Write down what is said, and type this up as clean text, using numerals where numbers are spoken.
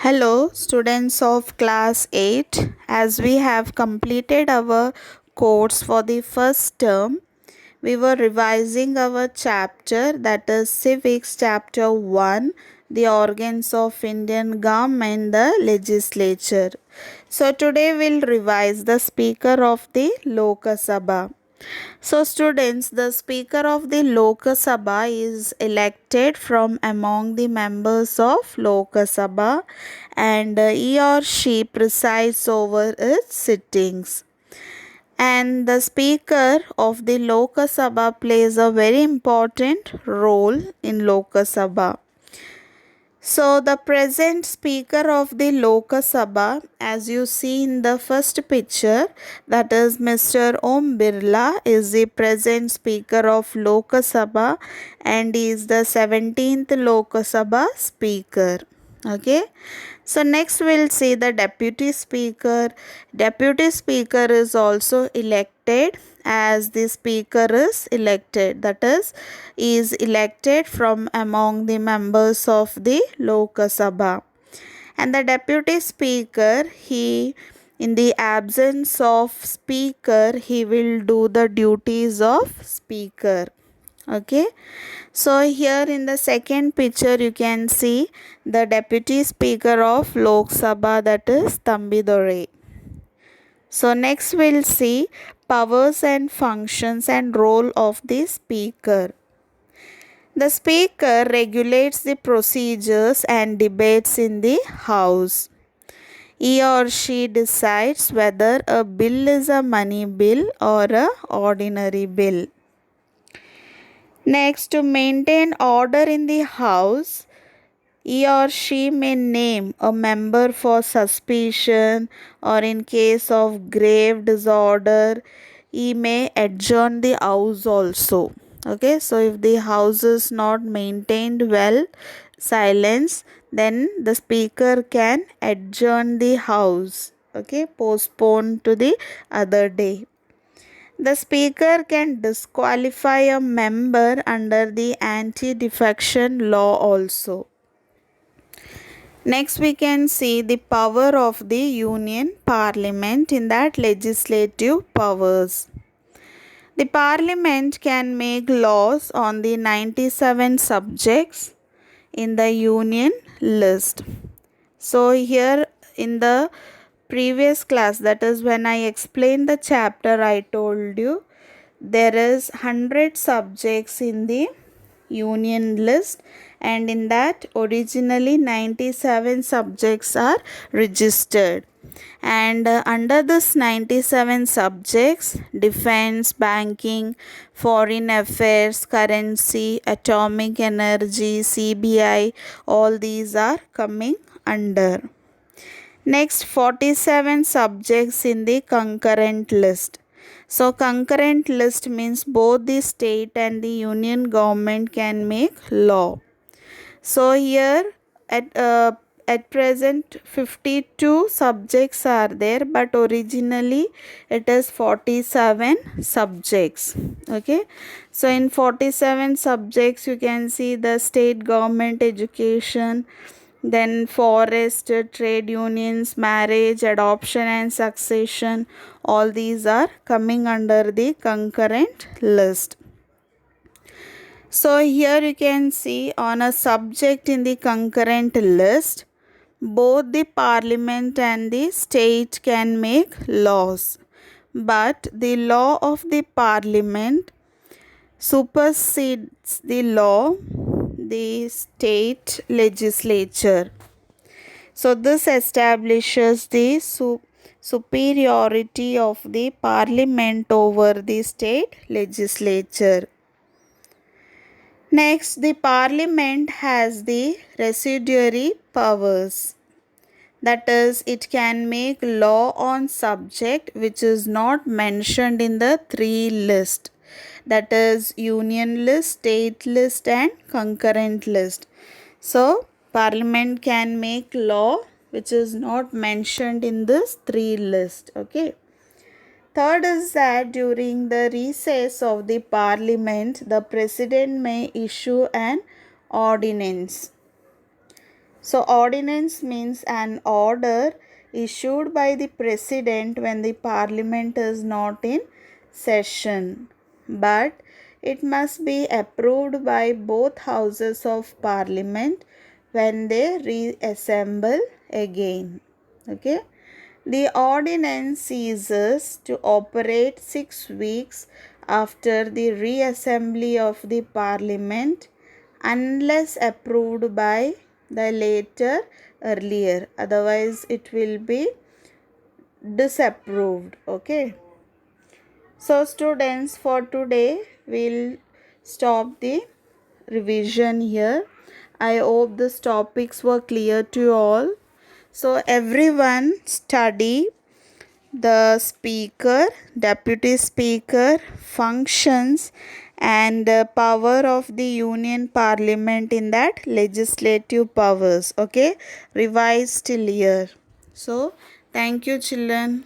Hello, students of class 8. As we have completed our course for the first term, we were revising our chapter, that is Civics Chapter 1, the organs of Indian government, the legislature. So today we'll revise the speaker of the Lok Sabha. So, students, the Speaker of the Lok Sabha is elected from among the members of Lok Sabha, and he or she presides over its sittings. And the Speaker of the Lok Sabha plays a very important role in Lok Sabha. So, the present Speaker of the Lok Sabha, as you see in the first picture, that is Mr. Om Birla, is the present Speaker of Lok Sabha and is the 17th Lok Sabha Speaker. Okay. So, next we'll see the Deputy Speaker. Deputy Speaker is also elected as the Speaker is elected, that is elected from among the members of the Lok Sabha. And the Deputy Speaker, he in the absence of Speaker, he will do the duties of Speaker. Okay. So here in the second picture you can see the Deputy Speaker of Lok Sabha, that is Thambidore. So next we'll see powers and functions and role of the Speaker. The Speaker regulates the procedures and debates in the House. He or she decides whether a bill is a money bill or a ordinary bill. Next, to maintain order in the House, he or she may name a member for suspicion, or in case of grave disorder, he may adjourn the House also. Okay, so if the House is not maintained well, silence, then the Speaker can adjourn the House. Okay, postpone to the other day. The Speaker can disqualify a member under the anti-defection law also. Next, we can see the power of the Union Parliament in that legislative powers. The Parliament can make laws on the 97 subjects in the Union list. So, here in the previous class, that is when I explained the chapter, I told you there is 100 subjects in the Union list, and in that originally 97 subjects are registered, and under this 97 subjects, defense, banking, foreign affairs, currency, atomic energy, CBI, all these are coming under. Next, 47 subjects in the concurrent list. So, concurrent list means both the state and the union government can make law. So, here at present 52 subjects are there, but originally it is 47 subjects. Okay. So, in 47 subjects you can see the state government, education, then forest, trade unions, marriage, adoption and succession, all these are coming under the concurrent list. So here you can see on a subject in the concurrent list, both the parliament and the state can make laws, but the law of the parliament supersedes the law the state legislature. So this establishes the superiority of the parliament over the state legislature. Next, the parliament has the residuary powers. That is, it can make law on subject which is not mentioned in the three list. That is union list, state list and concurrent list. So, parliament can make law which is not mentioned in this three list. Okay. Third is that during the recess of the parliament, the president may issue an ordinance. So ordinance means an order issued by the president when the parliament is not in session, but it must be approved by both houses of parliament when they reassemble again. Okay. The ordinance ceases to operate 6 weeks after the reassembly of the parliament unless approved by the later earlier, otherwise it will be disapproved. Okay, so students, for today we'll stop the revision here. I hope these topics were clear to you all. So everyone study the speaker, deputy speaker, functions and power of the union parliament in that legislative powers. Okay, revise till here. So thank you children.